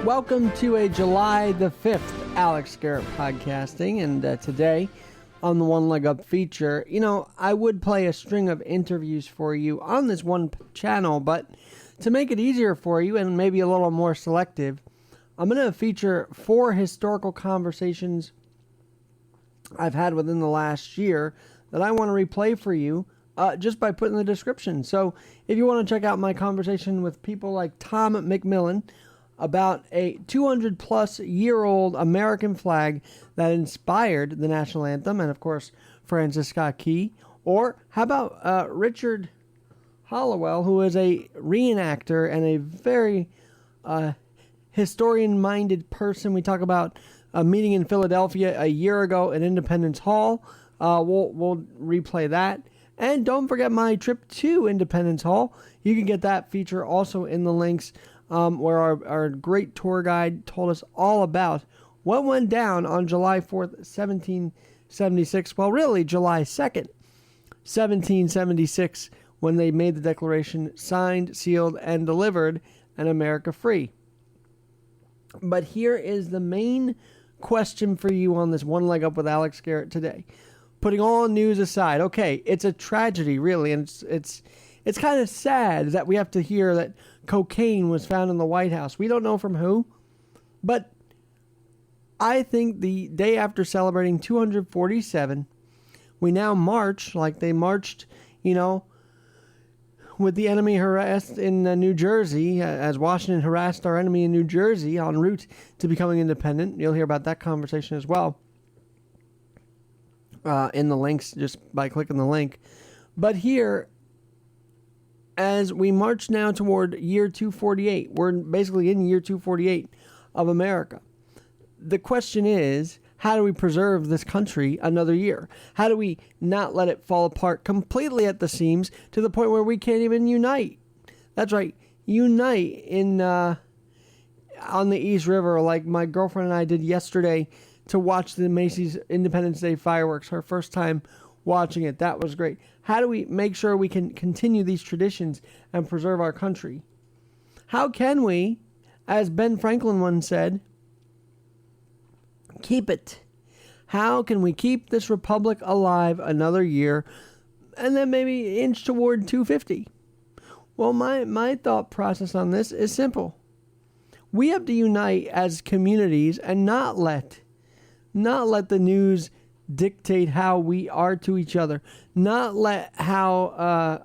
Welcome to a July the 5th Alex Garrett Podcasting, and today on the One Leg Up feature, I would play a string of interviews for you on this one channel, but to make it easier for you and maybe a little more selective, I'm going to feature 4 historical conversations I've had within the last year that I want to replay for you just by putting the description. So if you want to check out my conversation with people like Tom McMillan about a 200-plus-year-old American flag that inspired the national anthem, and, of course, Francis Scott Key. Or how about Richard Howell, who is a reenactor and a very historian-minded person. We talk about a meeting in Philadelphia a year ago at Independence Hall. We'll replay that. And don't forget my trip to Independence Hall. You can get that feature also in the links, where our great tour guide told us all about what went down on July 4th, 1776. Well, really, July 2nd, 1776, when they made the Declaration, signed, sealed, and delivered, and America free. But here is the main question for you on this One Leg Up with Alex Garrett today. Putting all news aside, okay, it's a tragedy, really, and it's kind of sad that we have to hear that cocaine was found in the White House. We don't know from who, but I think the day after celebrating 247, we now march like they marched, with the enemy harassed in New Jersey, as Washington harassed our enemy in New Jersey en route to becoming independent. You'll hear about that conversation as well in the links, just by clicking the link. But here, as we march now toward year 248, we're basically in year 248 of America. The question is, how do we preserve this country another year? How do we not let it fall apart completely at the seams to the point where we can't even unite? That's right, unite on the East River like my girlfriend and I did yesterday to watch the Macy's Independence Day fireworks, her first time watching it. That was great. How do we make sure we can continue these traditions and preserve our country? How can we, as Ben Franklin once said, keep it? How can we keep this republic alive another year and then maybe inch toward 250? Well, my thought process on this is simple. We have to unite as communities and not let the news dictate how we are to each other. Not let how,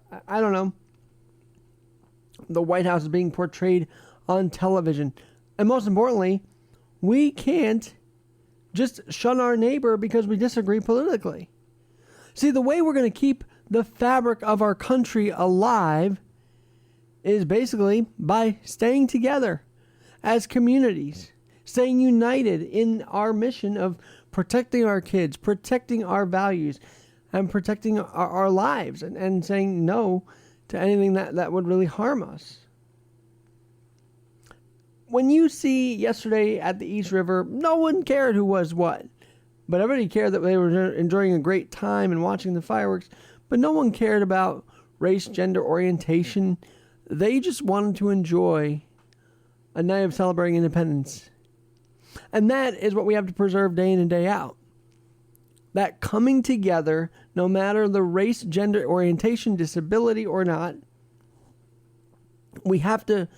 the White House is being portrayed on television. And most importantly, we can't just shun our neighbor because we disagree politically. See, the way we're going to keep the fabric of our country alive is basically by staying together as communities, staying united in our mission of protecting our kids, protecting our values, and protecting our lives, and saying no to anything that would really harm us. When you see yesterday at the East River, no one cared who was what, but everybody cared that they were enjoying a great time and watching the fireworks, but no one cared about race, gender, orientation. They just wanted to enjoy a night of celebrating independence. And that is what we have to preserve day in and day out. That coming together, no matter the race, gender, orientation, disability or not, we have to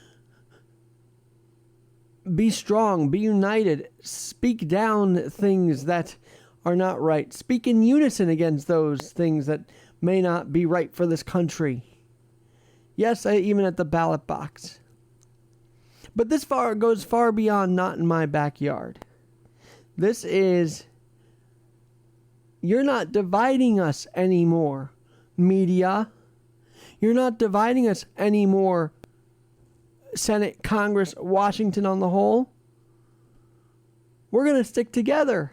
be strong, be united, speak down things that are not right, speak in unison against those things that may not be right for this country. Yes, even at the ballot box. But this goes far beyond not in my backyard. This is, you're not dividing us anymore, media. You're not dividing us anymore, Senate, Congress, Washington on the whole. We're going to stick together.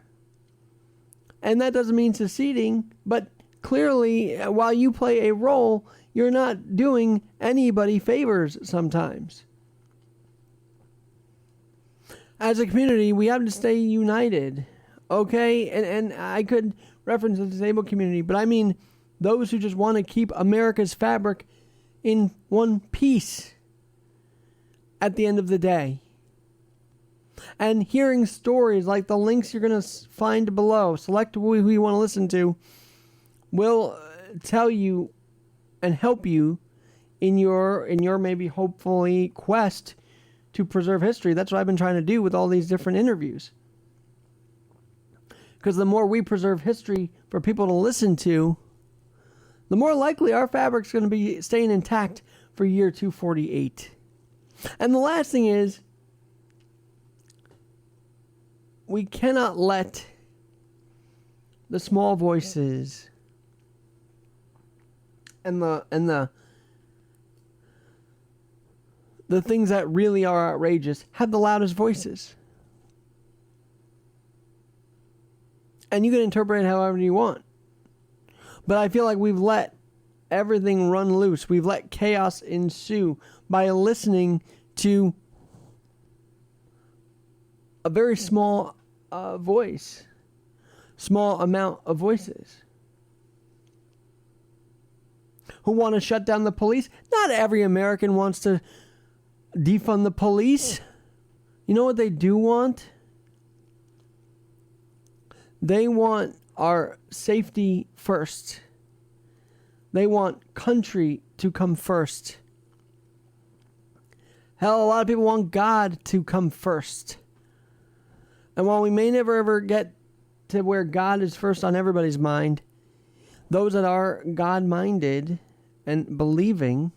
And that doesn't mean seceding, but clearly, while you play a role, you're not doing anybody favors sometimes. As a community, we have to stay united, okay? And I could reference the disabled community, but I mean those who just want to keep America's fabric in one piece at the end of the day. And hearing stories like the links you're going to find below, select who you want to listen to, will tell you and help you in your maybe hopefully quest to preserve history. That's what I've been trying to do with all these different interviews. Because the more we preserve history for people to listen to, the more likely our fabric's going to be staying intact for year 248. And the last thing is, we cannot let the small voices and the things that really are outrageous have the loudest voices. And you can interpret it however you want. But I feel like we've let everything run loose. We've let chaos ensue by listening to a very small small amount of voices who want to shut down the police. Not every American wants to defund the police. You know what they do want? They want our safety first. They want country to come first. Hell, a lot of people want God to come first. And while we may never ever get to where God is first on everybody's mind, those that are God-minded and believing,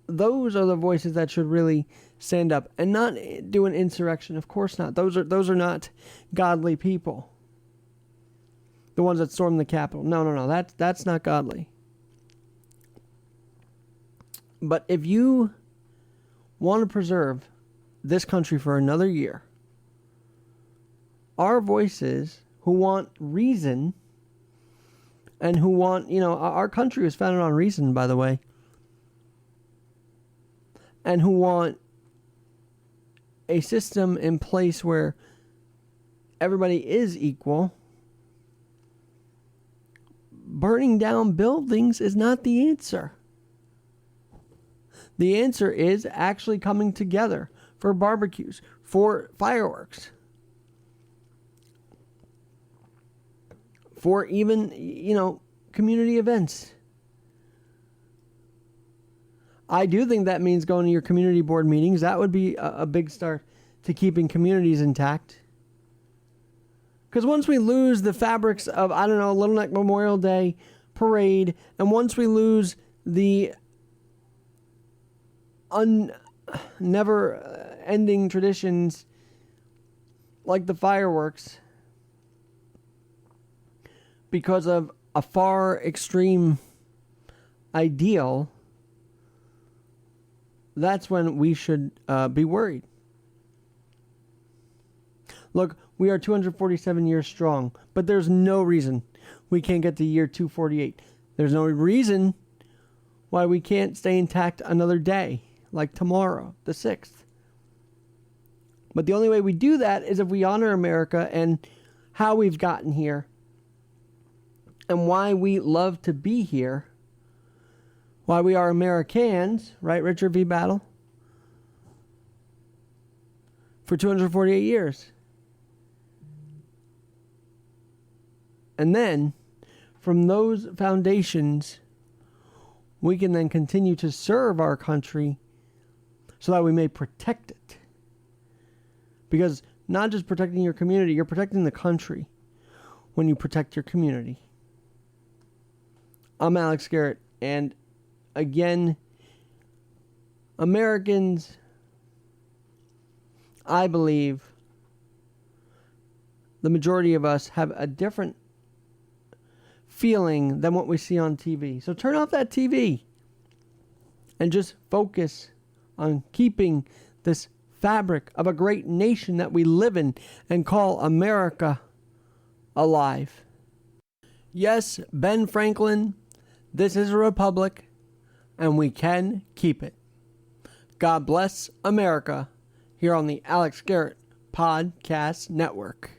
those are the voices that should really stand up and not do an insurrection. Of course not. Those are not godly people. The ones that stormed the Capitol. No. That's not godly. But if you want to preserve this country for another year, our voices who want reason and who want, our country was founded on reason, by the way, and who want a system in place where everybody is equal, burning down buildings is not the answer. The answer is actually coming together for barbecues, for fireworks, for even, community events. I do think that means going to your community board meetings. That would be a big start to keeping communities intact. Because once we lose the fabrics of, Little Neck Memorial Day parade, and once we lose the never-ending traditions like the fireworks because of a far extreme ideal, that's when we should be worried. Look, we are 247 years strong, but there's no reason we can't get to year 248. There's no reason why we can't stay intact another day, like tomorrow, the 6th. But the only way we do that is if we honor America and how we've gotten here and why we love to be here, why we are Americans, right, Richard V. Battle? For 248 years. And then, from those foundations, we can then continue to serve our country so that we may protect it. Because not just protecting your community, you're protecting the country when you protect your community. I'm Alex Garrett, and again, Americans, I believe, the majority of us have a different feeling than what we see on TV. So turn off that TV and just focus on keeping this fabric of a great nation that we live in and call America alive. Yes, Ben Franklin, this is a republic, and we can keep it. God bless America, here on the Alex Garrett Podcast Network.